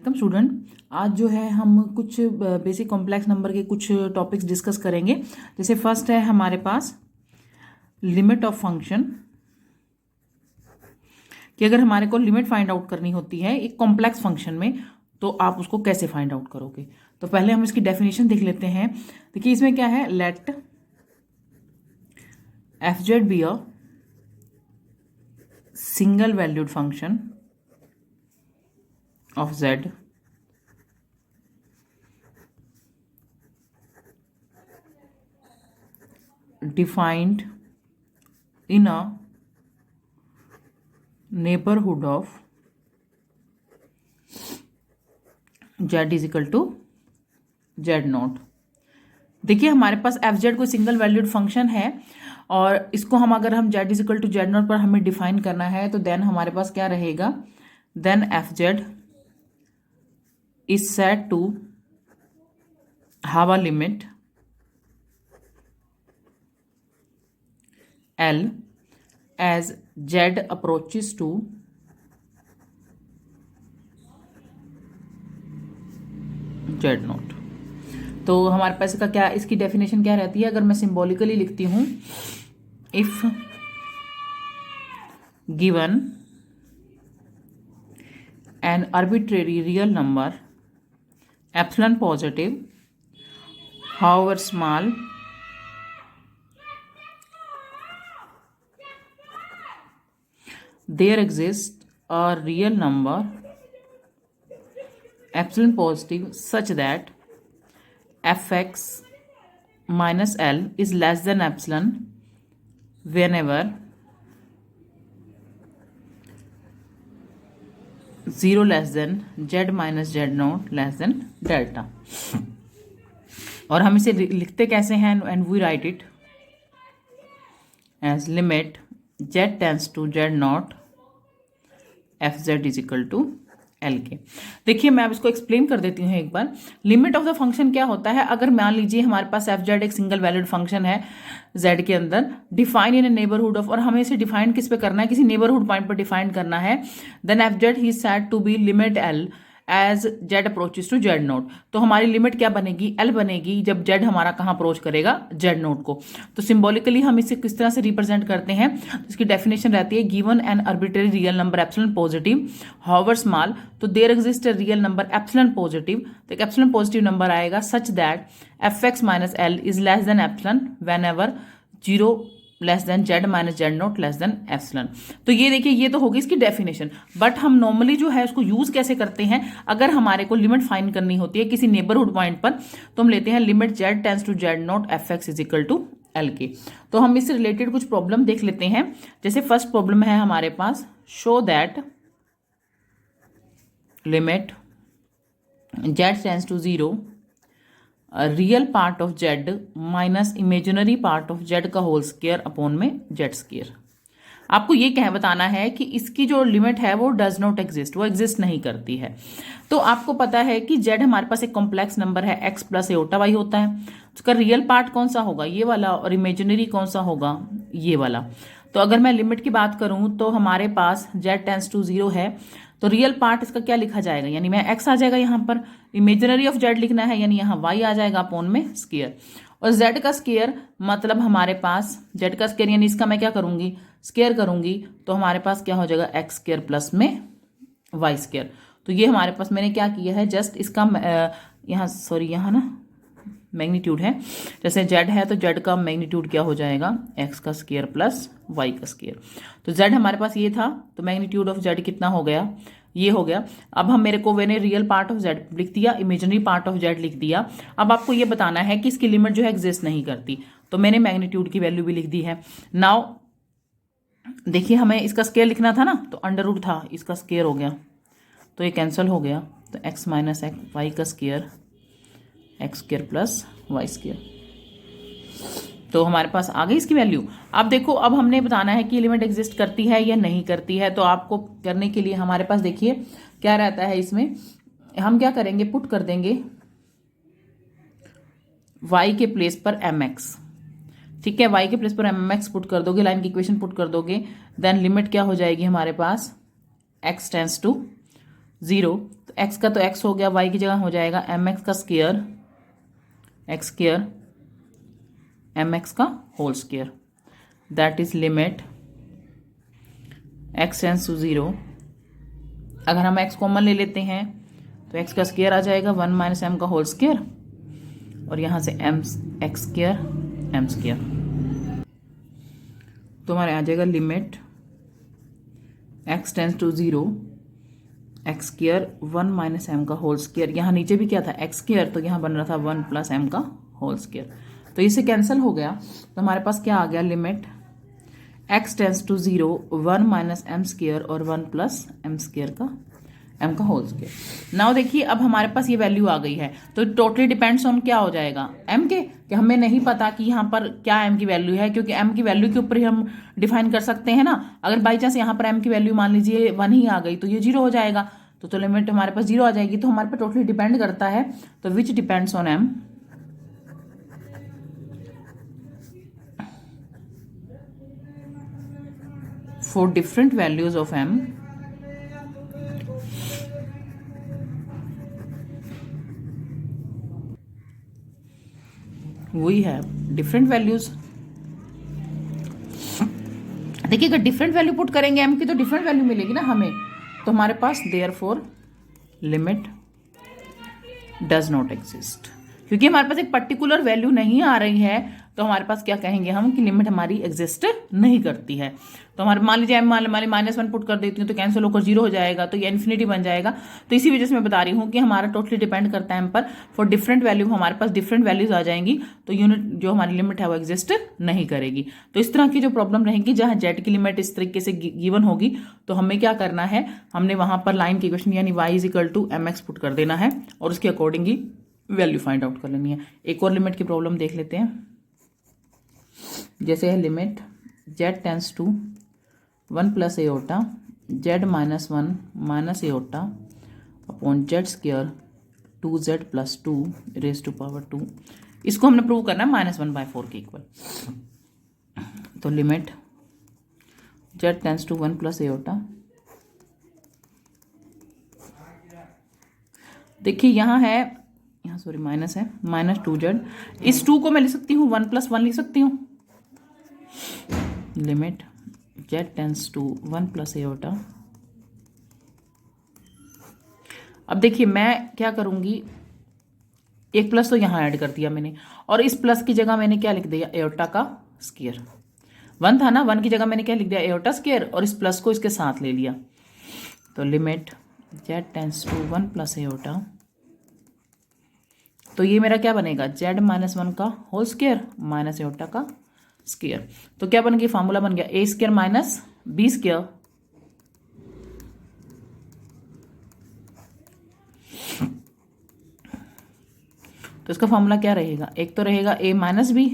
Welcome student. आज जो है हम कुछ बेसिक कॉम्प्लेक्स नंबर के कुछ टॉपिक्स डिस्कस करेंगे। जैसे फर्स्ट है हमारे पास लिमिट ऑफ फंक्शन, कि अगर हमारे को लिमिट फाइंड आउट करनी होती है एक कॉम्प्लेक्स फंक्शन में तो आप उसको कैसे फाइंड आउट करोगे। तो पहले हम इसकी डेफिनेशन देख लेते हैं। देखिए इसमें क्या है, let F Z be a single valued function of z defined in a neighborhood of z is equal to z naught. देखिए हमारे पास एफ जेड कोई सिंगल वैल्यूड फंक्शन है और इसको हम अगर हम z is equal to Z naught पर हमें डिफाइन करना है तो देन हमारे पास क्या रहेगा, then F Z is said to have a limit L as Z approaches to Z not. तो हमारे पास इसका क्या, इसकी डेफिनेशन क्या रहती है, अगर मैं सिंबॉलिकली लिखती हूं, if given an arbitrary real number epsilon positive however small there exists a real number epsilon positive such that fx minus L is less than epsilon whenever 0 less than z minus z naught less than delta. और हम इसे लिखते कैसे हैं, and we write it as limit z tends to z naught F Z is equal to L K. देखिए मैं अब इसको एक्सप्लेन कर देती हूँ एक बार। लिमिट ऑफ द फंक्शन क्या होता है, अगर मान लीजिए हमारे पास एफ जेड एक सिंगल वैलिड फंक्शन है z के अंदर, define in A neighbourhood of, और हमें इसे डिफाइन किस पे करना है, किसी नेबरहुड पॉइंट पर डिफाइन करना है, then F Z is said to be limit L as Z approaches to Z naught. तो हमारी लिमिट क्या बनेगी, एल बनेगी जब जेड हमारा कहाँ अप्रोच करेगा, जेड नोट को। तो सिंबॉलिकली हम इसे किस तरह से रिप्रेजेंट करते हैं, तो इसकी डेफिनेशन रहती है given an arbitrary real number epsilon positive however small, तो there exist a real number epsilon positive, तो एक एप्सिलॉन पॉजिटिव नंबर आएगा such that F X minus L is less than epsilon whenever 0 less than Z minus Z naught less than epsilon. तो ये देखिए ये तो होगी इसकी डेफिनेशन, बट हम नॉर्मली जो है उसको यूज कैसे करते हैं, अगर हमारे को लिमिट फाइंड करनी होती है किसी नेबरहुड पॉइंट पर तो हम लेते हैं limit Z tends to Z naught F X is equal to L K. तो हम इससे रिलेटेड कुछ प्रॉब्लम देख लेते हैं। जैसे फर्स्ट प्रॉब्लम है हमारे पास, show that limit Z tends to 0 real part of Z minus imaginary part of Z का होल स्क्वायर अपॉन में जेड स्क्वायर। आपको ये कह बताना है कि इसकी जो लिमिट है वो डज नॉट एग्जिस्ट, वो एग्जिस्ट नहीं करती है। तो आपको पता है कि जेड हमारे पास एक कॉम्प्लेक्स नंबर है, एक्स प्लस एओटा वाई होता है, उसका रियल पार्ट कौन सा होगा, ये वाला, और इमेजिनरी कौन सा होगा, ये वाला। तो अगर मैं लिमिट की बात करूं तो हमारे पास जेड टेंस टू 0 है, तो रियल पार्ट इसका क्या लिखा जाएगा, यानी मैं एक्स आ जाएगा यहाँ पर, इमेजिनरी ऑफ जेड लिखना है यानी यहाँ वाई आ जाएगा अपॉन में स्क्वायर, और जेड का स्क्वायर मतलब हमारे पास जेड का स्क्वायर यानी इसका मैं क्या करूंगी, स्क्वायर करूंगी, तो हमारे पास क्या हो जाएगा एक्स स्क्वायर प्लस में वाई स्क्वायर। तो ये हमारे पास मैंने क्या किया है, जस्ट इसका यहाँ सॉरी यहाँ ना मैग्नीट्यूड है, जैसे जेड है तो जेड का मैग्नीट्यूड क्या हो जाएगा, एक्स का स्क्वायर प्लस वाई का स्क्वायर। तो जेड हमारे पास ये था तो मैग्नीट्यूड ऑफ जेड कितना हो गया, ये हो गया। अब हम मेरे को मैंने रियल पार्ट ऑफ जेड लिख दिया, इमेजिनरी पार्ट ऑफ जेड लिख दिया। अब आपको ये बताना है कि इसकी लिमिट जो है एग्जिस्ट नहीं करती, तो मैंने मैग्नीट्यूड की वैल्यू भी लिख दी है। नाउ देखिए हमें इसका स्क्वायर लिखना था ना, तो अंडर रूट था, इसका स्क्वायर हो गया तो ये कैंसिल हो गया, तो एक्स माइनस एक्स वाई का square X square plus Y square, तो हमारे पास आ गई इसकी वैल्यू। अब देखो अब हमने बताना है कि लिमिट एग्जिस्ट करती है या नहीं करती है। तो आपको करने के लिए हमारे पास देखिए क्या रहता है, इसमें हम क्या करेंगे, पुट कर देंगे y के प्लेस पर mx, ठीक है, y के प्लेस पर mx पुट कर दोगे, लाइन की इक्वेशन पुट कर दोगे, देन लिमिट क्या हो जाएगी हमारे पास x टेंस टू 0, तो x का तो x हो गया, y की जगह हो जाएगा mx का स्क्वायर, x स्क्वायर mx का whole square, that is limit x tends to 0। अगर हम x कॉमन ले लेते हैं तो x का स्क्वायर आ जाएगा 1 माइनस एम का होल स्क्वायर, और यहाँ से m x square m square, तो हमारे आ जाएगा limit x tends to 0 X square 1 minus M का होल स्क्वायर, यहाँ नीचे भी क्या था एक्स स्क्वायर, तो यहाँ बन रहा था 1 प्लस एम का होल स्क्वायर, तो इसे कैंसिल हो गया, तो हमारे पास क्या आ गया limit x tends to 0 1 minus M square और 1 प्लस एम स्क्वायर का m का होल स्क्वायर। नाउ देखिए अब हमारे पास ये वैल्यू आ गई है, तो टोटली डिपेंड्स ऑन क्या हो जाएगा m के, कि हमें नहीं पता कि यहाँ पर क्या m की वैल्यू है, क्योंकि m की वैल्यू के ऊपर ही हम डिफाइन कर सकते हैं ना। अगर बाई चांस यहाँ पर m की वैल्यू मान लीजिए 1 ही आ गई तो ये 0 हो जाएगा, तो लिमिट हमारे पास 0 आ जाएगी, तो हमारे पर टोटली डिपेंड करता है, तो which depends on m for different values of m we have different values। देखिए अगर डिफरेंट वैल्यू पुट करेंगे m की तो डिफरेंट वैल्यू मिलेगी ना हमें, तो हमारे पास therefore limit does not exist, क्योंकि हमारे पास एक पर्टिकुलर वैल्यू नहीं आ रही है, तो हमारे पास क्या कहेंगे हम कि लिमिट हमारी एग्जिस्ट नहीं करती है। तो हमारे मान लीजिए -1 पुट कर देती हूँ तो कैंसिल होकर 0 हो जाएगा, तो ये इन्फिनिटी बन जाएगा। तो इसी वजह से मैं बता रही हूँ कि हमारा टोटली डिपेंड करता है हम पर, फॉर डिफरेंट वैल्यू हमारे पास डिफरेंट वैल्यूज आ जाएंगी, तो यूनिट जो हमारी लिमिट है वो एग्जिस्ट नहीं करेगी। तो इस तरह की जो प्रॉब्लम रहेगी जहाँ जेड की लिमिट इस तरीके से गिवन होगी, तो हमें क्या करना है, हमने वहां पर लाइन की इक्वेशन यानी y = mx पुट कर देना है और उसके अकॉर्डिंग ही वैल्यू फाइंड आउट कर लेनी है। एक और लिमिट की प्रॉब्लम देख लेते हैं, जैसे है limit z tends to 1 plus iota z -1 minus iota upon z square 2z plus 2 raise to power 2। इसको हमने प्रूव करना है -1/4 के इक्वल। तो limit z tends to 1 plus iota, देखिए यहाँ है, यहाँ सॉरी माइनस है, -2z, इस 2 को मैं लिख सकती हूँ 1 + 1 लिख सकती हूँ। Limit z tends to 1 plus iota. अब देखिए मैं क्या करूंगी, एक प्लस तो यहाँ ऐड कर दिया मैंने, और इस प्लस की जगह मैंने क्या लिख दिया, एओटा का स्क्वायर। 1 था ना, 1 की जगह मैंने क्या लिख दिया, एओटा स्क्वायर, और इस प्लस को इसके साथ ले लिया। तो limit z tends to 1 plus iota, तो ये मेरा क्या बनेगा, z -1 का होल स्क्वायर माइनस एओटा का स्क्वायर। तो क्या बन गया, फॉर्मूला बन गया a square minus b square, तो इसका फॉर्मूला क्या रहेगा, एक तो रहेगा a माइनस बी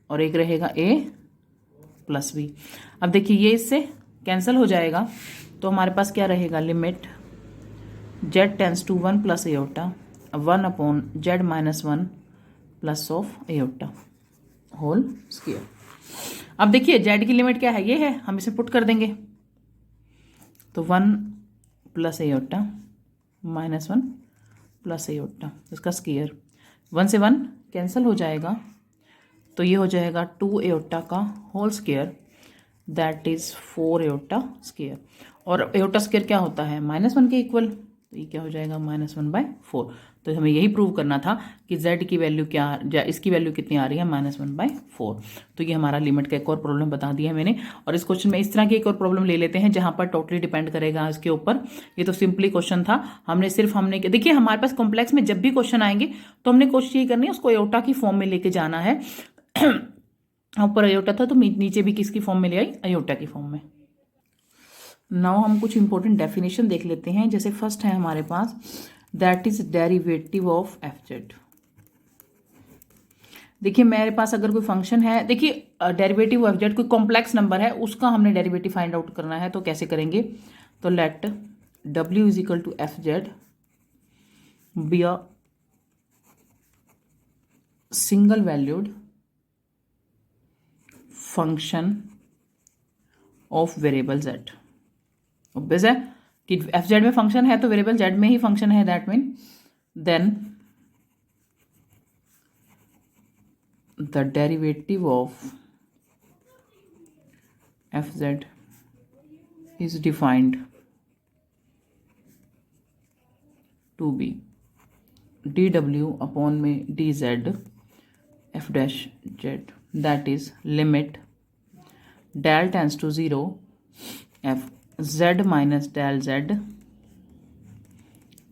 और एक रहेगा a प्लस बी। अब देखिए ये इससे कैंसिल हो जाएगा, तो हमारे पास क्या रहेगा, limit z tends to 1 plus iota 1 upon z -1 plus of iota whole square. अब देखिए z की लिमिट क्या है, ये है, हम इसे पुट कर देंगे, तो 1 प्लस एओटा -1 प्लस एओटा, इसका स्क्वायर, 1 से 1 कैंसिल हो जाएगा, तो ये हो जाएगा 2 एओटा का whole square, that is 4 iota square, और एओटा स्क्वायर क्या होता है, -1 के इक्वल, तो ये क्या हो जाएगा, -1/4। तो हमें यही प्रूव करना था कि z की वैल्यू क्या, इसकी वैल्यू कितनी आ रही है, -1/4। तो ये हमारा लिमिट का एक और प्रॉब्लम बता दिया है मैंने। और इस क्वेश्चन में इस तरह की एक और प्रॉब्लम ले लेते हैं जहां पर टोटली डिपेंड करेगा इसके ऊपर। ये तो सिंपली क्वेश्चन था, हमने देखिए हमारे पास कॉम्प्लेक्स में जब भी क्वेश्चन आएंगे तो हमने कोशिश ये करनी है उसको एओटा की फॉर्म में लेके जाना है। ऊपर अयोटा था तो नीचे भी किसकी फॉर्म में ले आई, अयोटा की फॉर्म में। नाउ हम कुछ इंपॉर्टेंट डेफिनेशन देख लेते हैं। जैसे फर्स्ट है हमारे पास, that is derivative of F Z. देखिए मेरे पास अगर कोई फंक्शन है, देखिए डेरिवेटिव ऑफ जेड कोई कॉम्प्लेक्स नंबर है, उसका हमने डेरिवेटिव फाइंड आउट करना है। तो कैसे करेंगे, तो let w is equal to F Z be a single valued function of variable z। Obvious है कि एफ जेड में फंक्शन है तो वेरिएबल जेड में ही फंक्शन है, that mean then the derivative of F Z is defined to be D W upon में D Z F dash Z, that is limit del tends to 0 F Z minus del Z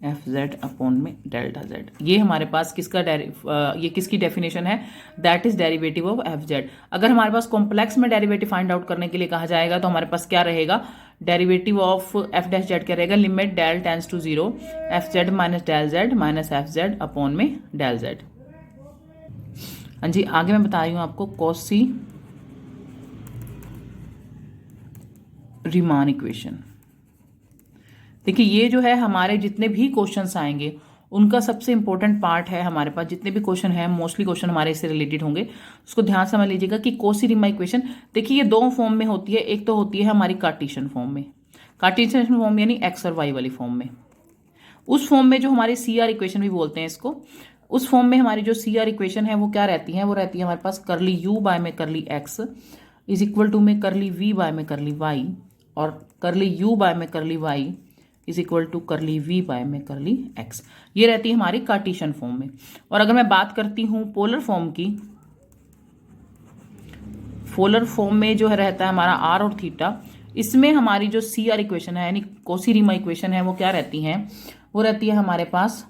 F Z upon में delta Z. ये हमारे पास किसका ये किसकी definition है, that is derivative of F Z. अगर हमारे पास कॉम्प्लेक्स में डेरिवेटिव फाइंड आउट करने के लिए कहा जाएगा तो हमारे पास क्या रहेगा, derivative of F dash Z क्या रहेगा, limit del tends to 0 F Z minus del Z minus F Z upon में डेल जेड। हाँ जी, आगे मैं बता रही हूँ आपको कॉसी रीमान इक्वेशन। देखिए ये जो है हमारे जितने भी क्वेश्चंस आएंगे उनका सबसे इंपॉर्टेंट पार्ट है। हमारे पास जितने भी क्वेश्चन है मोस्टली क्वेश्चन हमारे इससे रिलेटेड होंगे, उसको ध्यान से समझ लीजिएगा कि कॉसी रीमान इक्वेशन देखिए ये दो फॉर्म में होती है। एक तो होती है हमारी कार्टेशियन फॉर्म में, कार्टेशियन फॉर्म यानी एक्स और वाई वाली फॉर्म में। उस फॉर्म में जो हमारी सी आर इक्वेशन भी बोलते हैं इसको, उस फॉर्म में हमारी जो सी आर इक्वेशन है वो क्या रहती है, वो रहती है हमारे पास करली यू बाय में करली एक्स इज इक्वल टू में करली वी बाय में करली वाई और करली यू बाय में करली वाई इज इक्वल टू करली वी बाय में करली एक्स। ये रहती है हमारी कार्टेशियन फॉर्म में। और अगर मैं बात करती हूं पोलर फॉर्म की, पोलर फॉर्म में जो है रहता है हमारा आर और थीटा। इसमें हमारी जो सी आर इक्वेशन है यानी कॉसी रीमान इक्वेशन है वो क्या रहती है, वो रहती है हमारे पास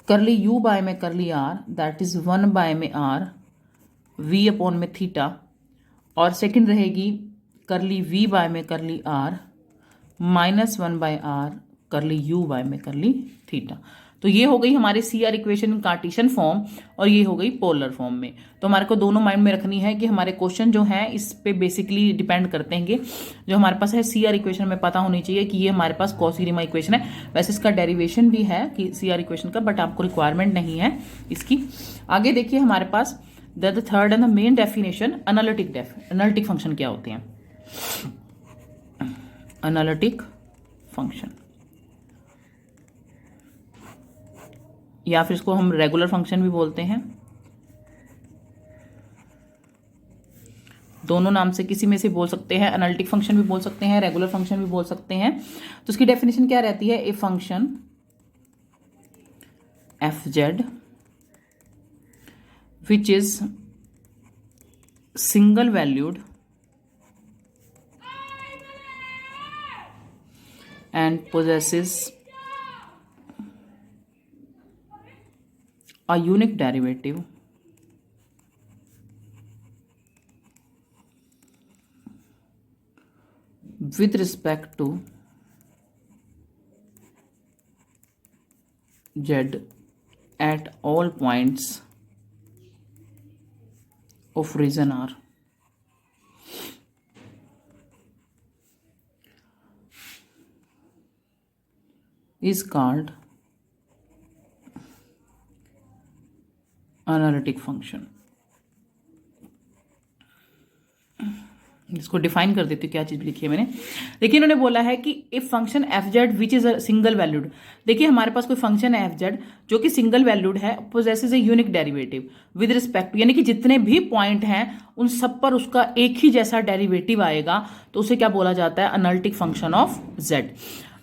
करली यू बाय में curly R that is 1 by में आर वी अपॉन में थीटा, और सेकंड रहेगी करली वी बाय में curly R -1 by R curly U by में करली थीटा। तो ये हो गई हमारी C R equation Cartesian form और ये हो गई पोलर फॉर्म में। तो हमारे को दोनों माइंड में रखनी है कि हमारे क्वेश्चन जो हैं इस पे बेसिकली डिपेंड करते हैं। जो हमारे पास है सी आर इक्वेशन में पता होनी चाहिए कि ये हमारे पास कॉसी रीमान इक्वेशन है। वैसे इसका डेरिवेशन भी है कि सी आर इक्वेशन का, बट आपको रिक्वायरमेंट नहीं है इसकी। आगे देखिए हमारे पास the third and the main definition analytic function क्या होते हैं। एनालिटिक फंक्शन या फिर इसको हम रेगुलर फंक्शन भी बोलते हैं, दोनों नाम से किसी में से बोल सकते हैं। एनालिटिक फंक्शन भी बोल सकते हैं, रेगुलर फंक्शन भी बोल सकते हैं। तो इसकी डेफिनेशन क्या रहती है, a function F Z which is single valued and possesses a unique derivative with respect to z at all points of region R is called analytic function. इसको डिफाइन कर देती हूँ, क्या चीज लिखी है मैंने। देखिए इन्होंने बोला है कि if function F Z which is a single valued. देखिए हमारे पास कोई फंक्शन है एफ जेड जो कि सिंगल वैल्यूड है, possesses a unique derivative with respect, यानी कि जितने भी पॉइंट हैं उन सब पर उसका एक ही जैसा डेरिवेटिव आएगा, तो उसे क्या बोला जाता है, एनालिटिक फंक्शन ऑफ जेड।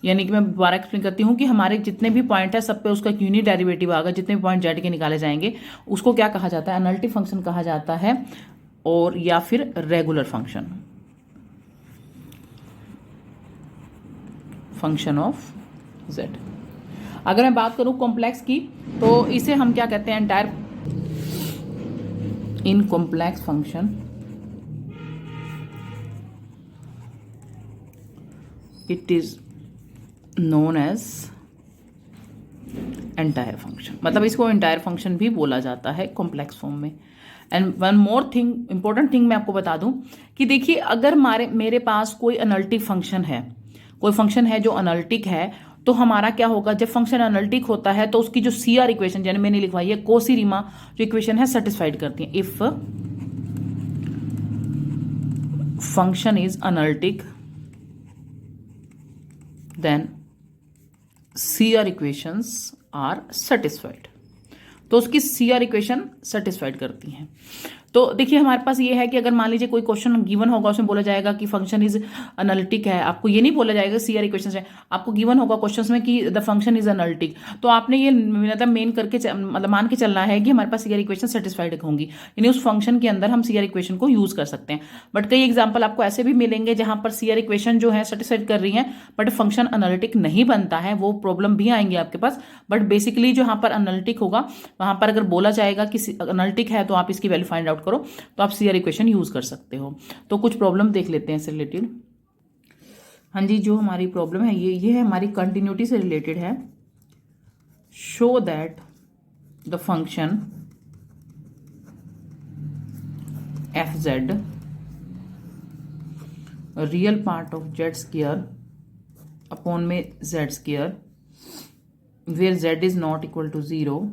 यानी कि मैं दोबारा एक्सप्लेन करती हूँ कि हमारे जितने भी पॉइंट है सब पे उसका यूनिक डेरिवेटिव आएगा, जितने भी पॉइंट जेड के निकाले जाएंगे उसको क्या कहा जाता है, एनालिटिक फंक्शन कहा जाता है, और या फिर regular function, function of Z. अगर मैं बात करूं कॉम्प्लेक्स की तो इसे हम क्या कहते हैं, entire in complex function it is known as entire function. मतलब इसको एंटायर फंक्शन भी बोला जाता है कॉम्प्लेक्स फॉर्म में। And one more thing, important thing मैं आपको बता दूं कि देखिए अगर मेरे पास कोई एनालिटिक फंक्शन है, कोई फंक्शन है जो एनालिटिक है, तो हमारा क्या होगा, जब फंक्शन एनालिटिक होता है तो उसकी जो सी आर इक्वेशन यानी मैंने लिखवाई है कॉसी रीमान जो इक्वेशन है सेटिस्फाइड करती है। If function is analytic then C R equations are satisfied. तो उसकी सी आर इक्वेशन सेटिस्फाइड करती हैं। तो देखिए हमारे पास ये है कि अगर मान लीजिए कोई क्वेश्चन गिवन होगा, उसमें बोला जाएगा कि फंक्शन इज एनालिटिक है, आपको ये नहीं बोला जाएगा सी आर इक्वेशन है, आपको गिवन होगा क्वेश्चन में कि द फंक्शन इज एनालिटिक, तो आपने ये मतलब मेन करके मतलब मान के चलना है कि हमारे पास सी आर इक्वेशन सेटिस्फाइड होंगी, यानी उस फंक्शन के अंदर हम सी आर इक्वेशन को यूज कर सकते हैं। बट कई एग्जाम्पल आपको ऐसे भी मिलेंगे जहां पर सी आर इक्वेशन जो है सेटिस्फाइड कर रही है बट फंक्शन एनालिटिक नहीं बनता है, वो प्रॉब्लम भी आएंगे आपके पास। बट बेसिकली जहां पर एनालिटिक होगा वहां पर अगर बोला जाएगा कि एनालिटिक है तो आप इसकी वैल्यू फाइंड आउट करो, तो आप सी आर इक्वेशन यूज कर सकते हो। तो कुछ प्रॉब्लम देख लेते हैं इससे रिलेटेड। हाँ जी, जो हमारी प्रॉब्लम है ये है हमारी कंटिन्यूटी से रिलेटेड है। Show that the function F Z real part of Z square upon में Z square where Z is not equal to zero,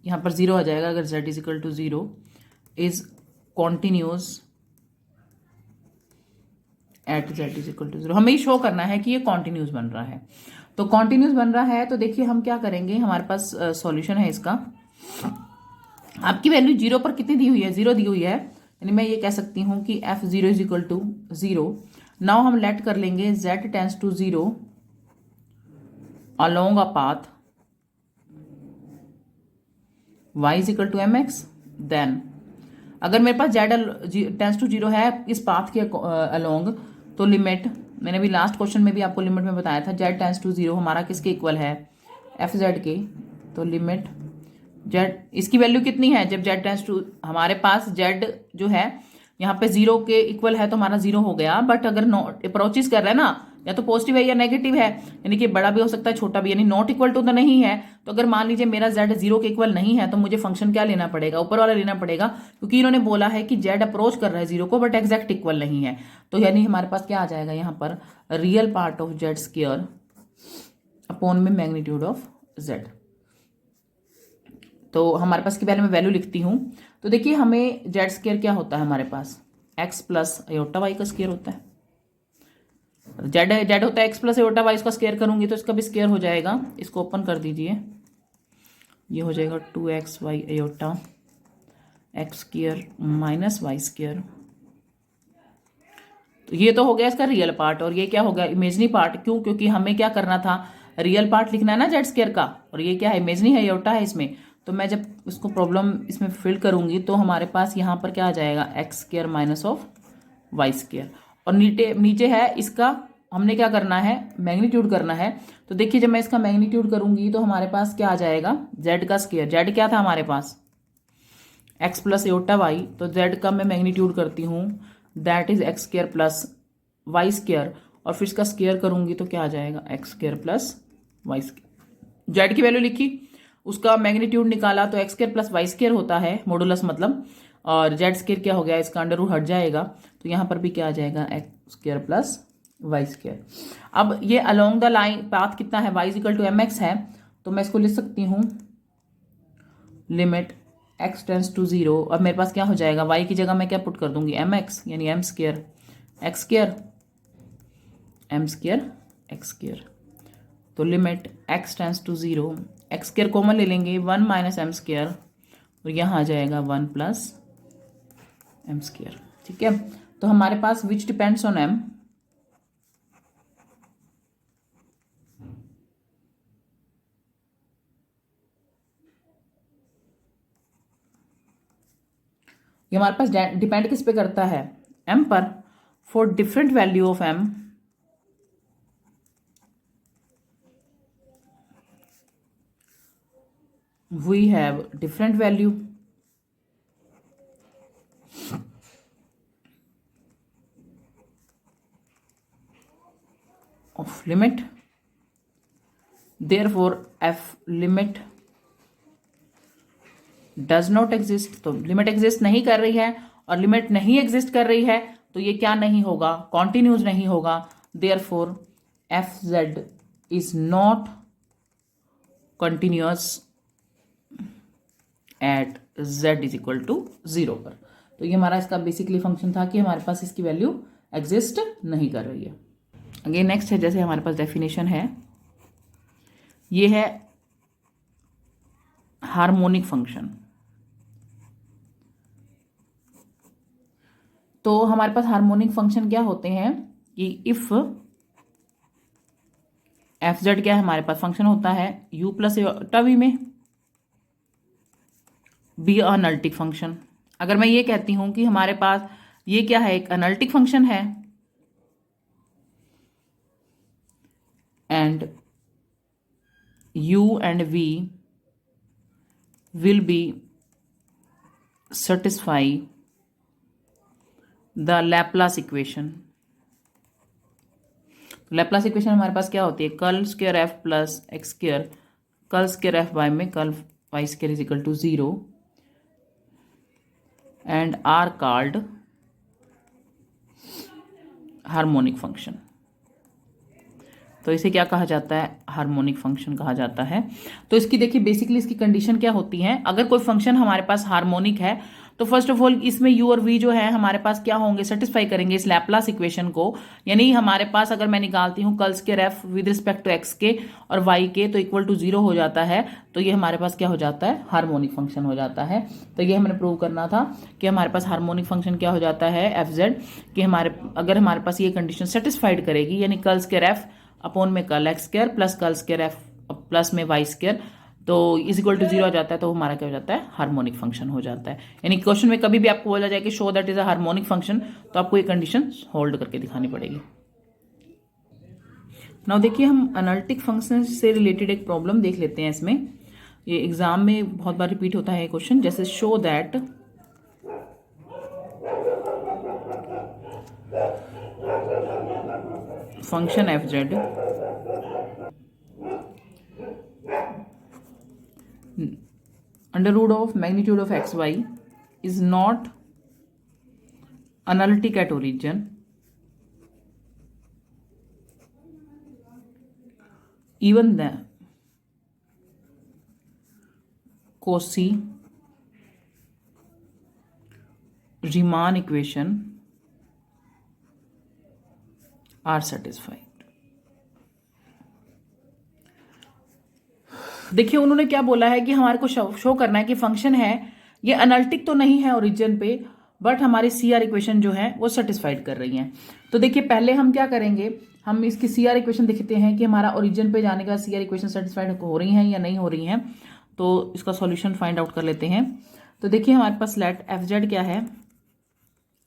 यहां पर जीरो आ जाएगा अगर Z is equal to zero, is continuous at Z is equal to zero. हमें show करना है कि ये कॉन्टिन्यूस बन रहा है। तो कॉन्टिन्यूस बन रहा है तो देखिए हम क्या करेंगे, हमारे पास सॉल्यूशन है इसका। आपकी वैल्यू जीरो पर कितनी दी हुई है, जीरो दी हुई है, यानी मैं ये कह सकती हूं कि f zero is equal to zero. Now हम लेट कर लेंगे z tends to zero along a path y is equal to m x. Then अगर मेरे पास जेड टेंस टू जीरो है इस पाथ के अलोंग, तो लिमिट, मैंने भी लास्ट क्वेश्चन में भी आपको लिमिट में बताया था, जेड टेंस टू जीरो हमारा किसके इक्वल है, एफ जेड के। तो लिमिट जेड, इसकी वैल्यू कितनी है, जब जेड टेंस टू, हमारे पास जेड जो है यहाँ पे जीरो के इक्वल है तो हमारा जीरो हो गया। बट अगर नॉट अप्रोचेस कर रहा है ना, या तो पॉजिटिव है या नेगेटिव है, यानी कि बड़ा भी हो सकता है छोटा भी, यानी नॉट इक्वल टू तो नहीं है। तो अगर मान लीजिए मेरा जेड जीरो के इक्वल नहीं है तो मुझे फंक्शन क्या लेना पड़ेगा, ऊपर वाला लेना पड़ेगा, क्योंकि इन्होंने बोला है कि जेड अप्रोच कर रहा है जीरो को बट एग्जैक्ट इक्वल नहीं है। तो यानी हमारे पास क्या आ जाएगा यहाँ पर, real part of Z square upon में मैग्नीट्यूड ऑफ जेड। तो हमारे पास की पहले मैं वैल्यू लिखती हूं। तो देखिए हमें जेड स्क्वायर क्या होता है, हमारे पास एक्स प्लस अयोटा वाई का स्क्वायर होता है। जेड जेड होता है एक्स प्लस अयोटा वाई, इसका स्क्वायर करूंगी तो इसका भी स्क्वायर हो जाएगा। इसको ओपन कर दीजिए, ये हो जाएगा 2x y iota x square minus y square. तो ये तो हो गया इसका रियल पार्ट, और ये क्या हो गया, इमेजनी पार्ट। क्यों, क्योंकि हमें क्या करना था, रियल पार्ट लिखना है ना जेड स्क्वायर का, और ये क्या है, इमेजनी है, अयोटा है इसमें। तो मैं जब इसको प्रॉब्लम इसमें फिल करूंगी तो हमारे पास यहाँ पर क्या आ जाएगा, x square minus of y square, और नीचे है इसका हमने क्या करना है, मैग्नीट्यूड करना है। तो देखिए जब मैं इसका मैग्नीट्यूड करूंगी तो हमारे पास क्या आ जाएगा, जेड का स्क्वायर। जेड क्या था हमारे पास, एक्स प्लस अयोटा वाई, तो जेड का मैं मैग्नीट्यूड करती हूँ, that is x square plus Y square, और फिर इसका स्क्वायर करूंगी तो क्या आ जाएगा, x square plus Y square. Z की वैल्यू लिखी, उसका मैग्नीट्यूड निकाला, तो x square plus Y square होता है मॉडुलस मतलब, और जेड स्क्वायर क्या हो गया, इसका अंडर रूट हट जाएगा, तो यहाँ पर भी क्या आ जाएगा, x square plus Y square. अब ये अलोंग द लाइन पाथ कितना है, y equal to m x है, तो मैं इसको लिख सकती हूँ limit x tends to zero. अब मेरे पास क्या हो जाएगा, वाई की जगह मैं क्या पुट कर दूंगी, एम एक्स, यानी M square X square M square X square. तो limit x tends to zero, X square common ले लेंगे, 1 माइनस एम स्क्वायर, और यहाँ आ जाएगा 1 प्लस एम स्क्वायर। ठीक है, तो हमारे पास विच डिपेंड्स ऑन एम, ये हमारे पास डिपेंड किस पे करता है, एम पर। For different value of m we have different value of limit, therefore f limit does not exist. तो लिमिट एग्जिस्ट नहीं कर रही है, और लिमिट नहीं एग्जिस्ट कर रही है तो ये क्या नहीं होगा, कॉन्टिन्यूस नहीं होगा। Therefore f Z is not continuous at Z is equal to zero पर। तो ये हमारा इसका बेसिकली फंक्शन था कि हमारे पास इसकी वैल्यू एग्जिस्ट नहीं कर रही है। अगेन नेक्स्ट है, जैसे हमारे पास डेफिनेशन है, ये है हार्मोनिक फंक्शन। तो हमारे पास हार्मोनिक फंक्शन क्या होते हैं कि इफ एफ जेड क्या है, हमारे पास फंक्शन होता है u प्लस एटा वी में बी अनल्टिक फंक्शन। अगर मैं ये कहती हूं कि हमारे पास ये क्या है, एक अनल्टिक फंक्शन है and u and v will be satisfy the Laplace equation. Laplace equation हमारे पास क्या होती है, curl square F plus X square curl square F Y में curl Y square is equal to 0 and are called harmonic function. तो इसे क्या कहा जाता है, हार्मोनिक फंक्शन कहा जाता है। तो इसकी देखिए बेसिकली इसकी कंडीशन क्या होती है, अगर कोई फंक्शन हमारे पास हार्मोनिक है तो फर्स्ट ऑफ ऑल इसमें u और v जो है हमारे पास क्या होंगे, सेटिस्फाई करेंगे इस लैप्लास इक्वेशन को। यानी हमारे पास अगर मैं निकालती हूँ curl square f with respect to x के और y के तो इक्वल टू 0 हो जाता है, तो ये हमारे पास क्या हो जाता है, हार्मोनिक फंक्शन हो जाता है। तो ये हमने प्रूव करना था कि हमारे पास हार्मोनिक फंक्शन क्या हो जाता है एफ जेड, कि अगर हमारे पास ये कंडीशन सेटिस्फाइड करेगी, यानी कर्ल स्क्वायर एफ अपॉन में curl x square plus curl square F plus में वाई स्क्वायर तो इज इक्वल टू 0 आ जाता है, तो हमारा क्या हो जाता है, हार्मोनिक फंक्शन हो जाता है। यानी क्वेश्चन में कभी भी आपको बोला जाए कि show that is a harmonic function, तो आपको ये कंडीशन होल्ड करके दिखानी पड़ेगी। नाउ देखिए हम एनालिटिक फंक्शन से रिलेटेड एक प्रॉब्लम देख लेते हैं। इसमें ये एग्जाम में बहुत बार रिपीट होता है क्वेश्चन, जैसे show that function F Z under root of magnitude of xy is not analytic at origin even the Cauchy Riemann equation are satisfied। देखिए उन्होंने क्या बोला है कि हमारे को शो करना है कि फंक्शन है ये अनल्टिक तो नहीं है ओरिजिन पे, बट हमारी सी आर इक्वेशन जो है वो सेटिस्फाइड कर रही है। तो देखिए पहले हम क्या करेंगे, हम इसकी सी आर इक्वेशन देखते हैं कि हमारा ओरिजिन पे जाने का सी आर इक्वेशन सेटिस्फाइड हो रही हैं या नहीं हो रही हैं। तो इसका सॉल्यूशन फाइंड आउट कर लेते हैं। तो देखिए हमारे पास लेट एफ जेड क्या है,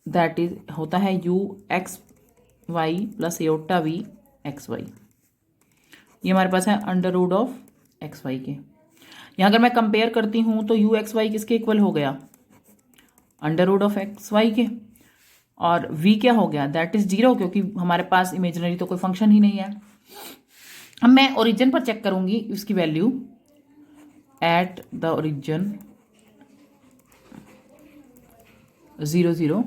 दैट इज होता है u x y plus iota v x y. ये हमारे पास है under root of x y के। यहाँ अगर मैं कंपेयर करती हूँ तो यू एक्स वाई किसके इक्वल हो गया, under root of x y के, और v क्या हो गया, दैट इज 0, क्योंकि हमारे पास इमेजिनरी तो कोई फंक्शन ही नहीं है। अब मैं ओरिजिन पर चेक करूंगी इसकी value at the origin 0 0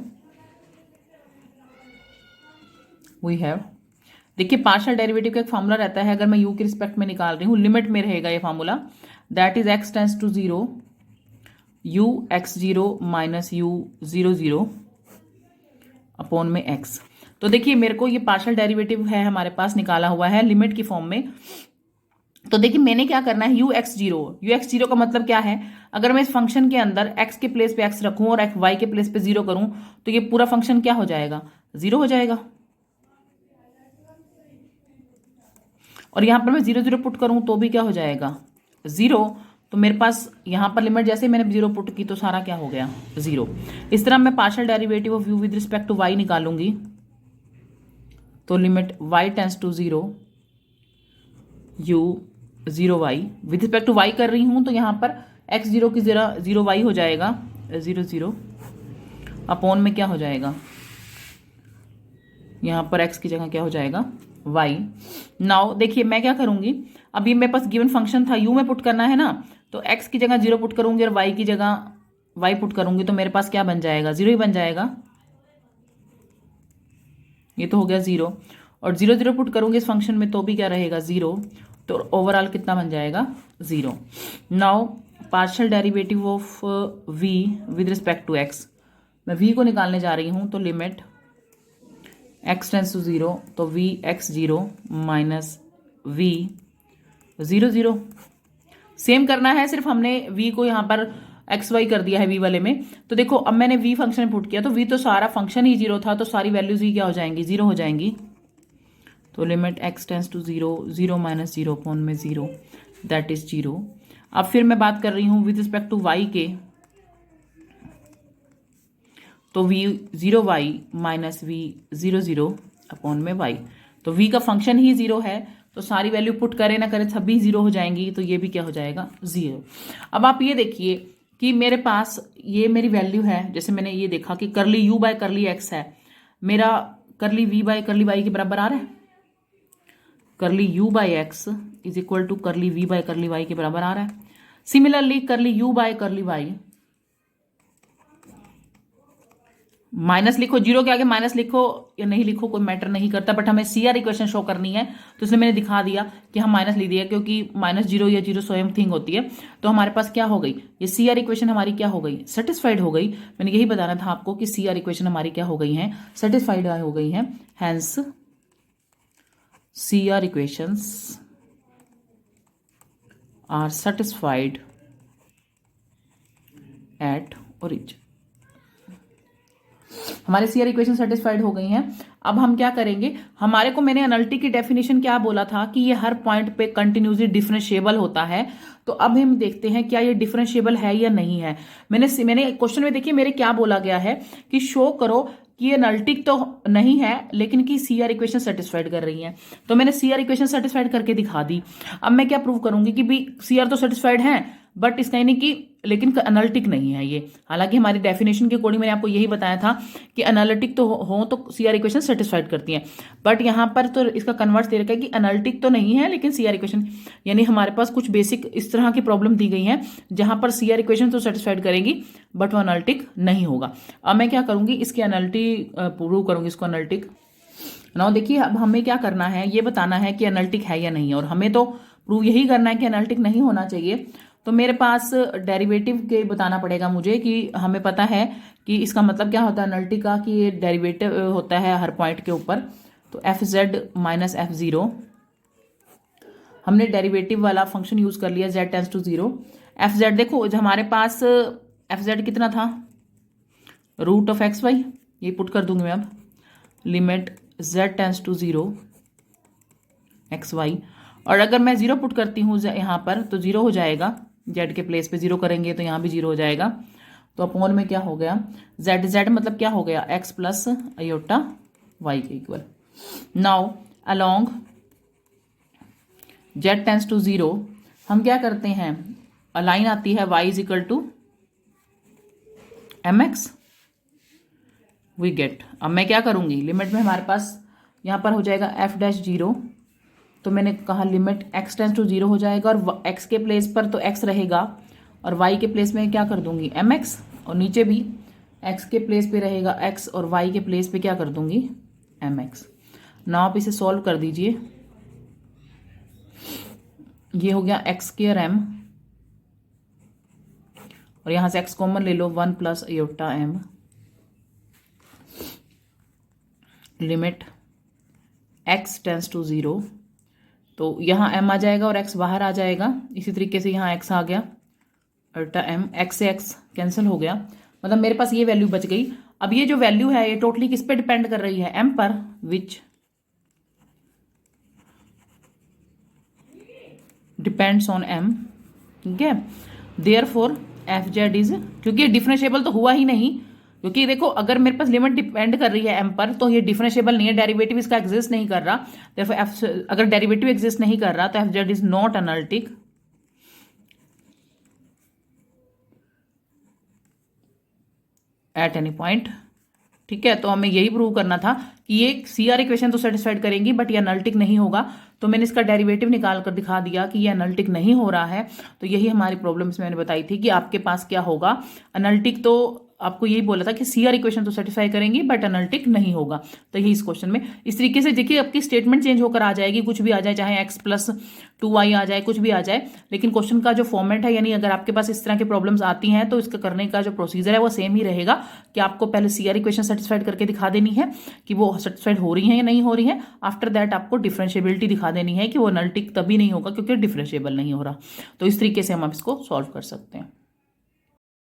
we have. देखिए पार्शियल डेरिवेटिव का एक फार्मूला रहता है, अगर मैं u के रिस्पेक्ट में निकाल रही हूँ, लिमिट में रहेगा ये formula, that is x tends to 0 u x0 minus u 0 0 upon में x। तो देखिए मेरे को ये पार्शियल डेरिवेटिव है हमारे पास निकाला हुआ है लिमिट की फॉर्म में। तो देखिए मैंने क्या करना है, u x0 का मतलब क्या है, अगर मैं इस फंक्शन के अंदर x के प्लेस पे x रखूं और y के प्लेस पे 0 करूं तो ये पूरा फंक्शन क्या हो जाएगा, 0 हो जाएगा। और यहां पर मैं 0 0 पुट करूं तो भी क्या हो जाएगा, 0। तो मेरे पास यहां पर लिमिट जैसे मैंने 0 पुट की तो सारा क्या हो गया, 0। इस तरह मैं partial derivative of u with respect to y निकालूंगी, तो limit y tends to 0 u 0 y with respect to y कर रही हूं, तो यहां पर x0 की 0 y हो जाएगा 0 0 अपॉन में क्या हो जाएगा, यहां पर x की जगह क्या हो जाएगा y। नाउ देखिए मैं क्या करूंगी, अभी मेरे पास गिवन फंक्शन था u में पुट करना है ना, तो x की जगह 0 पुट करूंगी और y की जगह y पुट करूंगी, तो मेरे पास क्या बन जाएगा, 0 ही बन जाएगा। ये तो हो गया 0, और 0 0 पुट करूंगी इस फंक्शन में तो भी क्या रहेगा, 0। तो ओवरऑल कितना बन जाएगा, 0। Now partial derivative of v with respect to x, मैं v को निकालने जा रही हूं, तो लिमिट x टेंस टू 0 तो v x 0 minus v 0 0। Same करना है, सिर्फ हमने v को यहाँ पर एक्स वाई कर दिया है v वाले में। तो देखो अब मैंने v फंक्शन पुट किया तो v तो सारा फंक्शन ही 0 था, तो सारी वैल्यूज ही क्या हो जाएंगी, 0 हो जाएंगी। तो limit x tends to 0 0 minus 0 upon में 0 दैट इज 0। अब फिर मैं बात कर रही हूँ विद रिस्पेक्ट टू y के, तो v 0 y minus v 0 0 upon में y। तो v का फंक्शन ही 0 है, तो सारी वैल्यू पुट करे ना करे सभी 0 हो जाएंगी, तो ये भी क्या हो जाएगा, 0। अब आप ये देखिए कि मेरे पास ये मेरी वैल्यू है, जैसे मैंने ये देखा कि करली u बाय करली x है, मेरा करली v बाय करली y के बराबर आ रहा है। Curly u by x is equal to curly v by curly y के बराबर आ रहा है। सिमिलरली करली u bye curly y, minus लिखो, 0 के आगे माइनस लिखो या नहीं लिखो कोई मैटर नहीं करता, बट हमें CR इक्वेशन शो करनी है, तो इसलिए मैंने दिखा दिया कि हम माइनस ले दिया, क्योंकि माइनस 0 या 0 सेम थिंग होती है। तो हमारे पास क्या हो गई, ये CR इक्वेशन हमारी क्या हो गई, सेटिस्फाइड हो गई। मैंने यही बताना था आपको कि CR इक्वेशन हमारी क्या हो गई है, सेटिस्फाइड हो गई है। Hence CR equations are satisfied at origin. हमारे CR इक्वेशन सेटिस्फाइड हो गई हैं। अब हम क्या करेंगे, हमारे को मैंने एनालिटिक की डेफिनेशन क्या बोला था कि ये हर पॉइंट पे कंटिन्यूसली डिफरेंशिएबल होता है। तो अब हम देखते हैं क्या ये डिफरेंशिएबल है या नहीं है। मैंने क्वेश्चन में देखिए मेरे क्या बोला गया है कि शो करो कि ये एनालिटिक तो नहीं है लेकिन कि CR इक्वेशन सेटिस्फाइड कर रही है। तो मैंने CR इक्वेशन सेटिस्फाइड करके दिखा दी। अब मैं क्या प्रूव करूंगी कि भी CR तो सेटिस्फाइड है, बट इसका यानी कि लेकिन एनालिटिक नहीं है ये। हालांकि हमारी डेफिनेशन के अकॉर्डिंग मैंने आपको यही बताया था कि एनालिटिक तो हो तो CR इक्वेशन सेटिस्फाइड करती हैं, बट यहाँ पर तो इसका कन्वर्स दे रखा है कि एनालिटिक तो नहीं है लेकिन CR इक्वेशन, यानी हमारे पास कुछ बेसिक इस तरह की प्रॉब्लम दी गई है जहां पर CR इक्वेशन तो सेटिस्फाइड करेगी बट वो एनालिटिक नहीं होगा। अब मैं क्या करूंगी, इसकी एनालिटिक प्रूव करूंगी, इसको एनालिटिक। नाउ देखिए अब हमें क्या करना है, ये बताना है कि एनालिटिक है या नहीं है, और हमें तो प्रूव यही करना है कि एनालिटिक नहीं होना चाहिए। तो मेरे पास डेरिवेटिव के बताना पड़ेगा मुझे कि हमें पता है कि इसका मतलब क्या होता है एनालिटिक का, कि ये डेरिवेटिव होता है हर पॉइंट के ऊपर। तो FZ माइनस F0, हमने डेरिवेटिव वाला फंक्शन यूज कर लिया z टेंस टू 0। FZ देखो हमारे पास FZ कितना था, रूट ऑफ XY, ये पुट कर दूंगी मैं। अब limit z tends to 0 XY, और अगर मैं 0 पुट करती हूँ यहाँ पर तो 0 हो जाएगा, z के प्लेस पे 0 करेंगे तो यहाँ भी 0 हो जाएगा। तो अपॉन में क्या हो गया, z मतलब क्या हो गया, x प्लस आयोटा y के equal. Now along z tends to 0 हम क्या करते हैं, लाइन आती है y is equal to mx we get. अब मैं क्या करूंगी, लिमिट में हमारे पास यहाँ पर हो जाएगा f'0, तो मैंने कहा लिमिट x टेंस टू 0 हो जाएगा, और x के प्लेस पर तो x रहेगा और y के प्लेस में क्या कर दूंगी mx, और नीचे भी x के प्लेस पे रहेगा x और y के प्लेस पे क्या कर दूंगी mx। नाउ आप इसे सॉल्व कर दीजिए, ये हो गया x स्क्वायर m, और यहां से x कॉमन ले लो 1 plus iota m, limit x tends to 0, तो यहाँ m आ जाएगा और x बाहर आ जाएगा। इसी तरीके से यहाँ x आ गया, अल्टा m, x से x कैंसिल हो गया, मतलब मेरे पास ये वैल्यू बच गई। अब ये जो वैल्यू है ये टोटली किस पे डिपेंड कर रही है, m पर, विच डिपेंड्स ऑन m, ठीक है। देयरफॉर FZ इज, क्योंकि ये डिफरेंशिएबल तो हुआ ही नहीं, क्योंकि देखो अगर मेरे पास लिमिट डिपेंड कर रही है m पर तो ये डिफरेंशिएबल नहीं है, डेरिवेटिव इसका एग्जिस्ट नहीं कर रहा। देखो अगर डेरिवेटिव एग्जिस्ट नहीं कर रहा तो FZ is not analytic at any point, ठीक है। तो हमें यही प्रूव करना था कि ये CR इक्वेशन तो सेटिस्फाइड करेंगी बट ये एनालिटिक नहीं होगा। तो मैंने इसका डेरिवेटिव निकाल कर दिखा दिया कि ये एनालिटिक नहीं हो रहा है। तो यही हमारी प्रॉब्लम इसमें मैंने बताई थी कि आपके पास क्या होगा, एनालिटिक तो आपको यही बोला था कि सीआर इक्वेशन तो सेटिस्फाई करेंगी बट एनालिटिक नहीं होगा। तो यही इस क्वेश्चन में इस तरीके से देखिए आपकी स्टेटमेंट चेंज होकर आ जाएगी, कुछ भी आ जाए, चाहे x+2y आ जाए, कुछ भी आ जाए, लेकिन क्वेश्चन का जो फॉर्मेट है, यानी अगर आपके पास इस तरह की प्रॉब्लम्स आती हैं तो इसका करने का जो प्रोसीजर है वो सेम ही रहेगा कि आपको पहले सीआर इक्वेशन सेटिस्फाइड करके दिखा देनी है कि वो सेटिस्फाइड हो रही है या नहीं हो रही है। आफ्टर दैट आपको डिफरेंशिएबिलिटी दिखा देनी है कि वो एनालिटिक तभी नहीं होगा क्योंकि डिफरेंशिएबल नहीं हो रहा। तो इस तरीके से हम इसको सॉल्व कर सकते हैं।